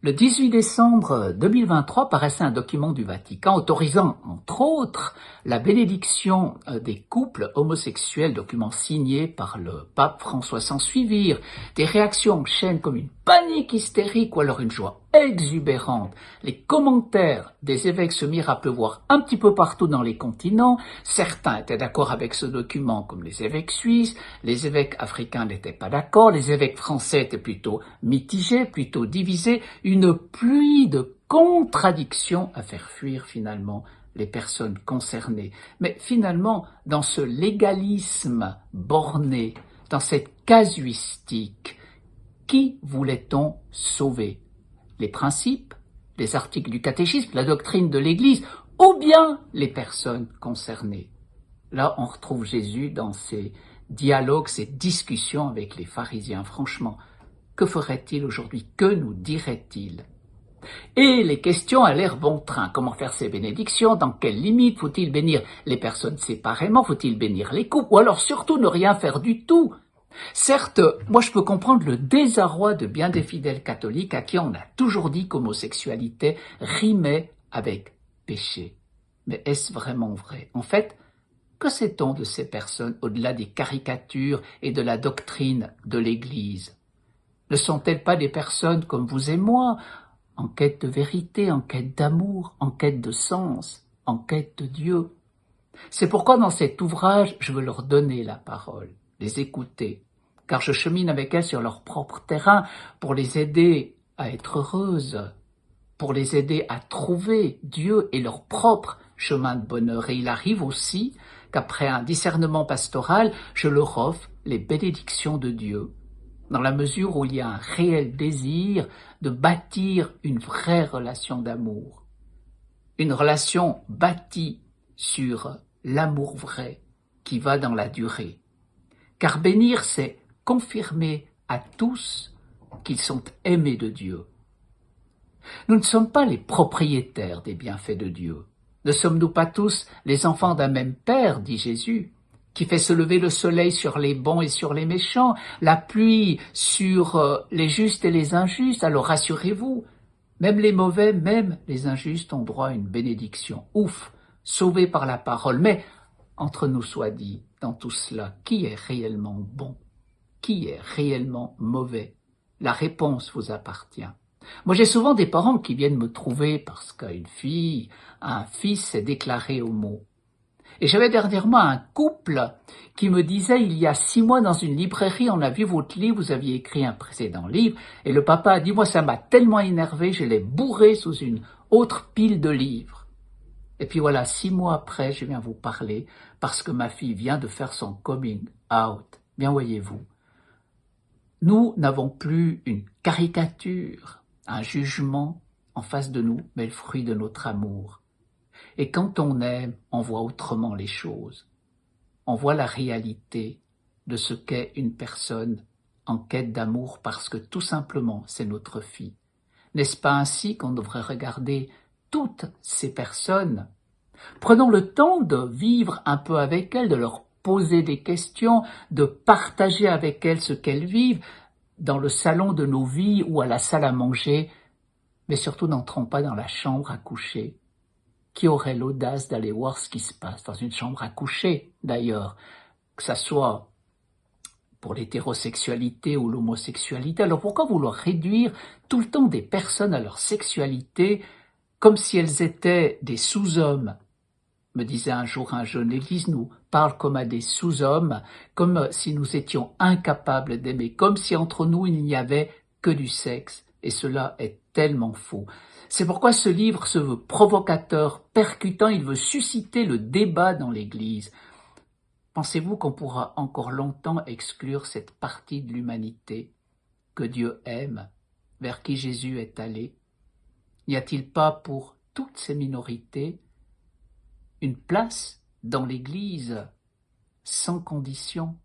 Le 18 décembre 2023 paraissait un document du Vatican autorisant, entre autres, la bénédiction des couples homosexuels, document signé par le pape François. S'ensuivirent des réactions en chaîne comme une panique hystérique ou alors une joie exubérante. Les commentaires des évêques se mirent à pleuvoir un petit peu partout dans les continents. Certains étaient d'accord avec ce document comme les évêques suisses, les évêques africains n'étaient pas d'accord, les évêques français étaient plutôt mitigés, plutôt divisés, une pluie de contradictions à faire fuir finalement les personnes concernées. Mais finalement, dans ce légalisme borné, dans cette casuistique, qui voulait-on sauver? Les principes, les articles du catéchisme, la doctrine de l'Église, ou bien les personnes concernées? Là, on retrouve Jésus dans ses dialogues, ses discussions avec les pharisiens. Franchement, que ferait-il aujourd'hui? Que nous dirait-il? Et les questions allèrent bon train. Comment faire ces bénédictions? Dans quelles limites? Faut-il bénir les personnes séparément? Faut-il bénir les couples? Ou alors surtout ne rien faire du tout? Certes, moi je peux comprendre le désarroi de bien des fidèles catholiques à qui on a toujours dit qu'homosexualité rimait avec péché. Mais est-ce vraiment vrai? En fait, que sait-on de ces personnes au-delà des caricatures et de la doctrine de l'Église? Ne sont-elles pas des personnes comme vous et moi, en quête de vérité, en quête d'amour, en quête de sens, en quête de Dieu? C'est pourquoi dans cet ouvrage, je veux leur donner la parole, les écouter, car je chemine avec elles sur leur propre terrain pour les aider à être heureuses, pour les aider à trouver Dieu et leur propre chemin de bonheur. Et il arrive aussi qu'après un discernement pastoral, je leur offre les bénédictions de Dieu, dans la mesure où il y a un réel désir de bâtir une vraie relation d'amour, une relation bâtie sur l'amour vrai qui va dans la durée. Car bénir, c'est confirmer à tous qu'ils sont aimés de Dieu. Nous ne sommes pas les propriétaires des bienfaits de Dieu. Ne sommes-nous pas tous les enfants d'un même Père, dit Jésus, qui fait se lever le soleil sur les bons et sur les méchants, la pluie sur les justes et les injustes? Alors rassurez-vous, même les mauvais, même les injustes ont droit à une bénédiction. Ouf, sauvés par la parole. Mais, entre nous soit dit, dans tout cela, qui est réellement bon? Qui est réellement mauvais? La réponse vous appartient. Moi, j'ai souvent des parents qui viennent me trouver parce qu'une fille, un fils s'est déclaré homo. Et j'avais dernièrement un couple qui me disait, il y a 6 mois dans une librairie, on a vu votre livre, vous aviez écrit un précédent livre, et le papa a dit, moi ça m'a tellement énervé, je l'ai bourré sous une autre pile de livres. Et puis voilà, 6 mois après, je viens vous parler parce que ma fille vient de faire son coming out. Bien voyez-vous, nous n'avons plus une caricature, un jugement en face de nous, mais le fruit de notre amour. Et quand on aime, on voit autrement les choses. On voit la réalité de ce qu'est une personne en quête d'amour parce que tout simplement c'est notre fille. N'est-ce pas ainsi qu'on devrait regarder toutes ces personnes? Prenons le temps de vivre un peu avec elles, de leur poser des questions, de partager avec elles ce qu'elles vivent dans le salon de nos vies ou à la salle à manger, mais surtout n'entrons pas dans la chambre à coucher. Qui aurait l'audace d'aller voir ce qui se passe dans une chambre à coucher, d'ailleurs, que ça soit pour l'hétérosexualité ou l'homosexualité? Alors pourquoi vouloir réduire tout le temps des personnes à leur sexualité comme si elles étaient des sous-hommes? Me disait un jour un jeune, l'Église nous parle comme à des sous-hommes, comme si nous étions incapables d'aimer, comme si entre nous il n'y avait que du sexe. Et cela est tellement faux. C'est pourquoi ce livre se veut provocateur, percutant, il veut susciter le débat dans l'Église. Pensez-vous qu'on pourra encore longtemps exclure cette partie de l'humanité que Dieu aime, vers qui Jésus est allé? N'y a-t-il pas pour toutes ces minorités une place dans l'Église sans condition?